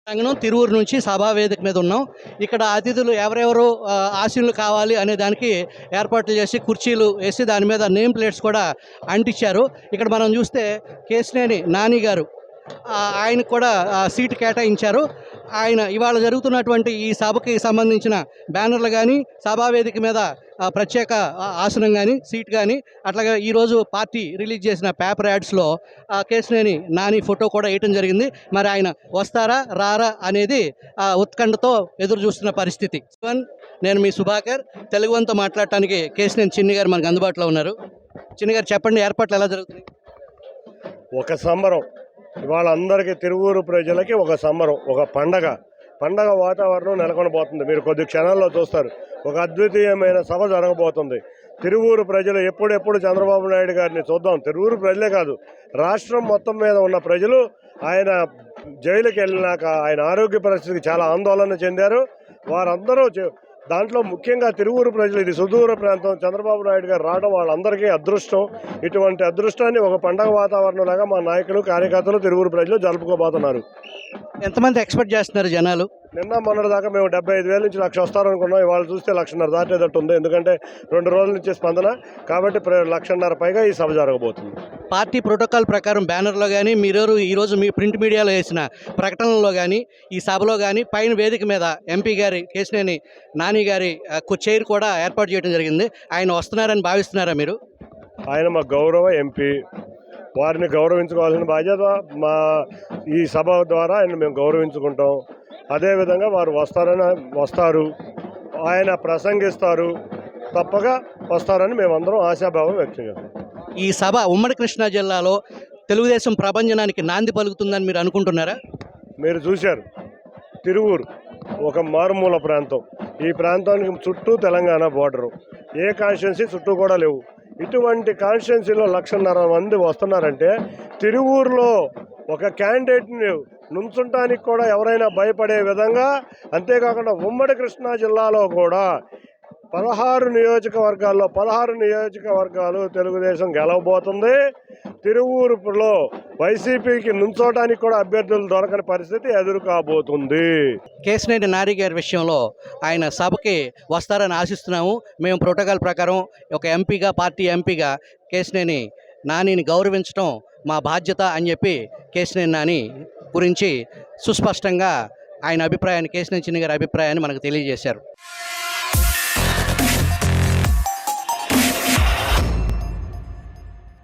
ప్రాంగణం తిరువూరు నుంచి సభా వేదిక మీద ఉన్నాం. ఇక్కడ అతిథులు ఎవరెవరు ఆశీనులు కావాలి అనే దానికి ఏర్పాట్లు చేసి కుర్చీలు వేసి దాని మీద నేమ్ ప్లేట్స్ కూడా అంటించారు. ఇక్కడ మనం చూస్తే కేశినేని నాని గారు ఆయనకు కూడా సీటు కేటాయించారు. ఆయన ఇవాళ జరుగుతున్నటువంటి ఈ సభకి సంబంధించిన బ్యానర్లు కానీ సభా వేదిక మీద ప్రత్యేక ఆసనం కానీ సీట్ కానీ అట్లాగే ఈరోజు పార్టీ రిలీజ్ చేసిన పేపర్ యాడ్స్లో కేశినేని నాని ఫోటో కూడా వేయటం జరిగింది. మరి ఆయన వస్తారా రారా అనేది ఉత్కంఠతో ఎదురు చూస్తున్న పరిస్థితి. నేను మీ సుభాకర్. తెలుగుతో మాట్లాడటానికి కేశినేని చిన్ని గారు మనకు అందుబాటులో ఉన్నారు. చిన్ని గారు చెప్పండి, ఏర్పాట్లు ఎలా జరుగుతున్నాయి? ఒక సంబరం ఇవాళ అందరికీ తిరువూరు ప్రజలకి ఒక సంబరం, ఒక పండగ వాతావరణం నెలకొనబోతుంది. మీరు కొద్ది క్షణాల్లో చూస్తారు. ఒక అద్వితీయమైన సభ జరగబోతుంది. తిరువూరు ప్రజలు ఎప్పుడెప్పుడు చంద్రబాబు నాయుడు గారిని చూద్దాం. తిరువూరు ప్రజలే కాదు, రాష్ట్రం మొత్తం మీద ఉన్న ప్రజలు ఆయన జైలుకి వెళ్ళినాక ఆయన ఆరోగ్య పరిస్థితికి చాలా ఆందోళన చెందారు. వారందరూ దాంట్లో ముఖ్యంగా తిరువూరు ప్రజలు, ఇది సుదూర ప్రాంతం, చంద్రబాబు నాయుడు గారు రావడం వాళ్ళందరికీ అదృష్టం. ఇటువంటి అదృష్టాన్ని ఒక పండగ వాతావరణంలాగా మా నాయకులు కార్యకర్తలు తిరువూరు ప్రజలు జరుపుకోబోతున్నారు. ఎంతమంది ఎక్స్పెక్ట్ చేస్తున్నారు జనాలు? నిన్న మొన్నటి దాకా మేము 75,000 నుంచి 1,00,000 వస్తారనుకున్నాం. ఇవాళ చూస్తే 1,50,000 దాటేటట్టు ఉంది. ఎందుకంటే 2 రోజుల నుంచి స్పందన కాబట్టి 1,50,000 పైగా ఈ సభ జరగబోతుంది. పార్టీ ప్రోటోకాల్ ప్రకారం బ్యానర్లో కానీ మీరు ఈరోజు మీ ప్రింట్ మీడియాలో వేసిన ప్రకటనలో కానీ ఈ సభలో కానీ పైన వేదిక మీద ఎంపీ గారి కేశినేని నాని గారి చైర్ కూడా ఏర్పాటు చేయడం జరిగింది. ఆయన వస్తున్నారని భావిస్తున్నారా మీరు? ఆయన మా గౌరవ ఎంపీ, వారిని గౌరవించుకోవాల్సిన బాధ్యత మా ఈ సభ ద్వారా ఆయన మేము గౌరవించుకుంటాం. అదేవిధంగా వారు వస్తారు, ఆయన ప్రసంగిస్తారు, తప్పక వస్తారని మేమందరం ఆశాభావం వ్యక్తం చేస్తాం. ఈ సభ ఉమ్మడి కృష్ణా జిల్లాలో తెలుగుదేశం ప్రభంజనానికి నాంది పలుకుతుందని మీరు అనుకుంటున్నారా? మీరు చూశారు, తిరువూరు ఒక మారుమూల ప్రాంతం. ఈ ప్రాంతానికి చుట్టూ తెలంగాణ బోర్డరు, ఏ కాన్స్టిట్యున్సీ చుట్టూ కూడా లేవు. ఇటువంటి కాన్స్టిట్యున్సీలో 1,50,000 మంది వస్తున్నారంటే తిరువూరులో ఒక క్యాండిడేట్ని నుంచుంటానికి కూడా ఎవరైనా భయపడే విధంగా, అంతేకాకుండా ఉమ్మడి కృష్ణా జిల్లాలో కూడా 16 నియోజకవర్గాలు తెలుగుదేశం గెలవబోతుంది. తిరువూరులో వైసీపీకి నుంచోటానికి కూడా అభ్యర్థులు దొరకని పరిస్థితి ఎదురు కాబోతుంది. కేశినేని నాని గారి విషయంలో ఆయన సభకి వస్తారని ఆశిస్తున్నాము. మేము ప్రోటోకాల్ ప్రకారం ఒక ఎంపీగా, పార్టీ ఎంపీగా కేశినేని నానిని గౌరవించడం మా బాధ్యత అని చెప్పి కేశినేని నాని గురించి సుస్పష్టంగా ఆయన అభిప్రాయాన్ని, కేశినేని చిన్ని గారి అభిప్రాయాన్ని మనకు తెలియజేశారు.